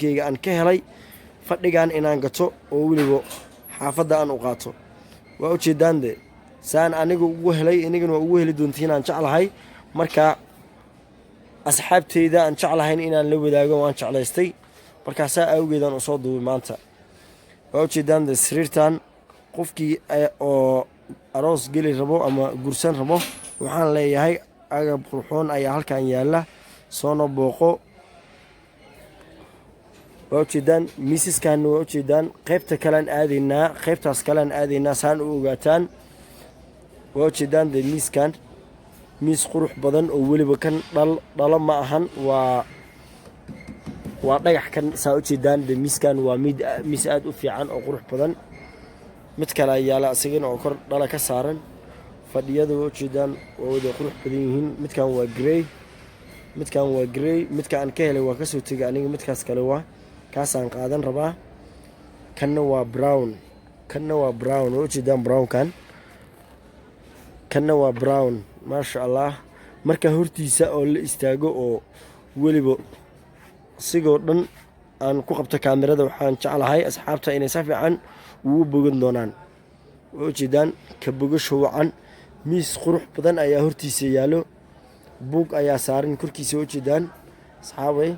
hadafkeyga aan ka helay fadhigan inaan gato oo weliba xaafadda aan u qaato waa ujeedaan de saan aniga ugu helay inagana waa ugu heli doontiin aan jeclahay marka asxaabteyda aan jeclahayn inaan la wadaago waan jeclaystay markaasaa awgeedaan usoo duubay maanta waa ujeedaan de sariirtan qofkii oo aroos geli rabo ama gursan rabo waxaan leeyahay agab qurxoon ayaa halkan yaala soona booqo waa ujeedaan miisaskan waa ujeedaan qaybta kalean aadaynaa qaybtaas kalean aadaynaa saan u ogaataan waa ujeedaan de miiskan miis qurux badan oo weliba kan dhalo ma ahan waa dhagax kan saa ujeedaan de miiskan waa miis aada u fiican oo qurux badan mid kale yaala isagana oo kor dhala ka saaran fadhiyada waa ujeedaan waa wada qurux badan yihiin midkan waa grey midka aan ka helay waa kasoo tegay aniga midkaas kale waa kaasaan qaadan rabaa kanna waa brown waa ujeedaan brownkan kanna waa brown maasha allah marka hortiisa oo la istaago oo weliba sigoo dhan aan ku qabto kaamirada waxaan jeclahay asxaabta inay si fiican ugu bogan doonaan waa ujeedaan ka bogasho wacan miis qurux badan ayaa hortiisa yaalo buug ayaa saaran korkiisa waa ujeedaan asxaabay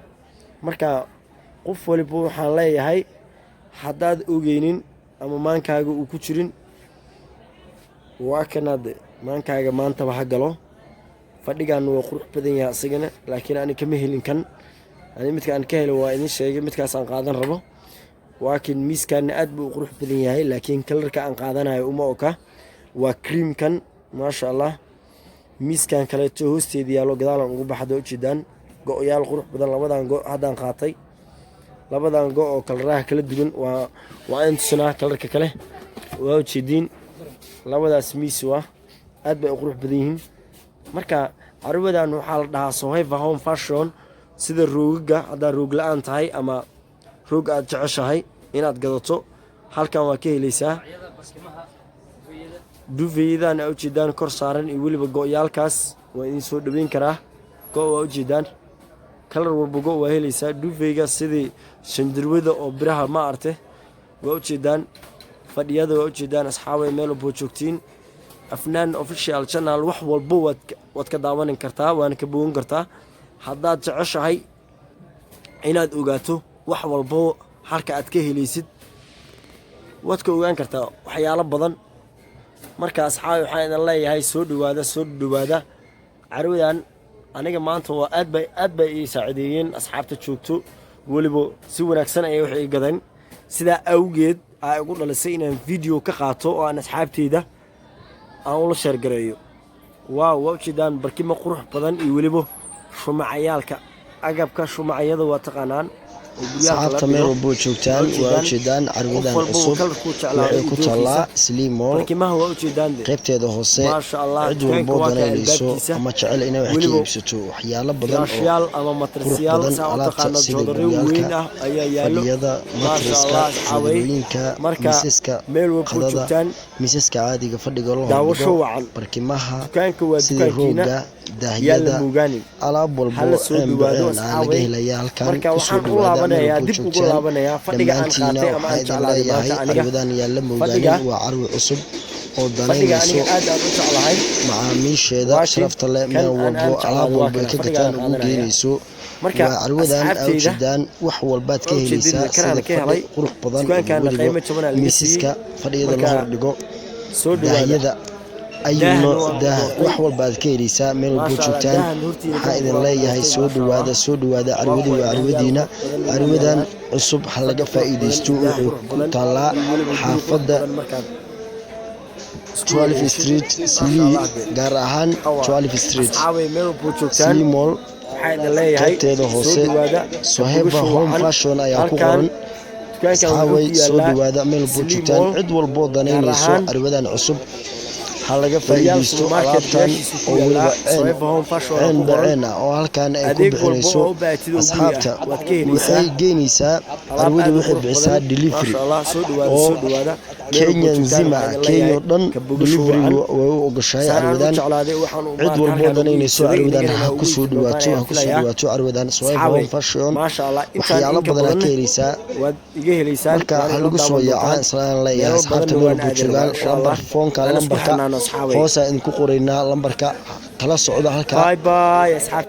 marka qof waliba waxaan leeyahay haddaad ogeynin ama maankaaga uu ku jirin waa kanaad maankaaga maantaba ha galo fadhigan waa qurux badan yahay isagana laakiin ani kama helin kan ani midka aan ka helo waa idin sheegay midkaas aan qaadan rabo waakiin miiskaana aad buu qurux badan yahay laakiin kalarka aan qaadanayo uma oka waa creamkan maasha allah miiskan kaleeto hoosteeda yaalo gadaalan ugu baxda ujeedaan go-yaal qurux badan labadan go haddaan qaatay labadan go oo kalaraha kala duwan waa in tusinaa kalarka kale waa ujeediin labadaas miis waa aad bay u qurux badan yihiin marka carwadan waxaa la dhahaa Sohayfa Home Fashion sida roogaga haddaad roog la-aan tahay ama roog aad jeceshahay inaad gadato halkan waa ka helaysaa duveydan aa ujeedaan kor saaran iyo weliba go-yaalkaas waa idin soo dhaweyn karaa go waa ujeedaan kalar walba go waa helaysaa duveyga sidii shandirwada oo biraha ma arte waa ujeedaan fadhiyada waa ujeedaan asxaabay meel walbo joogtiin afnaan official channel wax walba waad ka daawanin kartaa waana ka bogan kartaa haddaad jeceshahay inaad ogaato wax walba halka aad ka helaysid waad ka ogaan kartaa waxyaalo badan marka asxaabay waxaan idin leeyahay soo dhawaada carwadan aniga maanta waa aad bay ii saacideeyeen asxaabta joogto weliba si wanaagsan ayay wax ii gadeen sidaa awgeed ay ugu dhalisay inaan video ka qaato oo aan asxaabteyda aan ula sheergareeyo waa ujeedaan barkimo qurux badan iyo weliba shumacayaalka agabka shumacyada waa taqaanaan asxaabta meel walbo joogtaan waa ujeedaan carwadan cusub waxay ku taallaa Slim Mall qaybteeda hoose cid walbo danaynayso ama jecel inay wax ka iibsato waxyaalo badan oo matrasyaal alaabta sida guriyaalka fadhiyada matraska xawooyinka miisaska qadada miisaska caadiga fadhiga loo dhigo barkimaha sida rooga daahiyada alaab walbo laga helaya halkan kusoo dhawaada dib ugu laabanaya fadhiga aan qaatay ama aan jeclaaday maanta aniga fadhiga waa carwo cusub oo danaynayso aad u jeclahay macaamiisheeda sharafta leh meel walbo alaab walbo ka gataan ugu geynayso marka carwadan awjidaan wax walbaad ka helaysaa sida fadhi qurux badan miisaska fadhiyada loo dhigo daahiyada ayuuna wax walbaad ka helaysaa meel walbo joogtaan waxaa idin leeyahay soo dhawaada carwadii waa carwadiina carwadan cusub ha laga faa'iidaysto wuxuu ku taallaa xaafadda 12 Street Slee gaar ahaan 12 Street Slee Mall qaybteeda hoose Sohayfa Home Fashion ayaa ku qoran asxaabay soo dhawaada meel walbo joogtaan cid walbo danaynayso carwadan cusub ha laga faa'iidaysto alaabtan oo weliba ceen baceen ah oo halkan ay ku bixinayso asxaabta waxay geynaysaa carwada waxay bixisaa delivery oo Kenya nzima Kenya dhan delivery way u ogashay carwadan cid walbo danaynayso carwadan ha ku soo dhawaato carwadan Swipe Fashion waxyaalo badan ka helaysaa marka lagu soo yaacay islaan leeyahay asxaabta meel buujigaan lambar foonka lambarka hoosa in ku qoraynaa lambarka tala socda halka bye bye asxaabta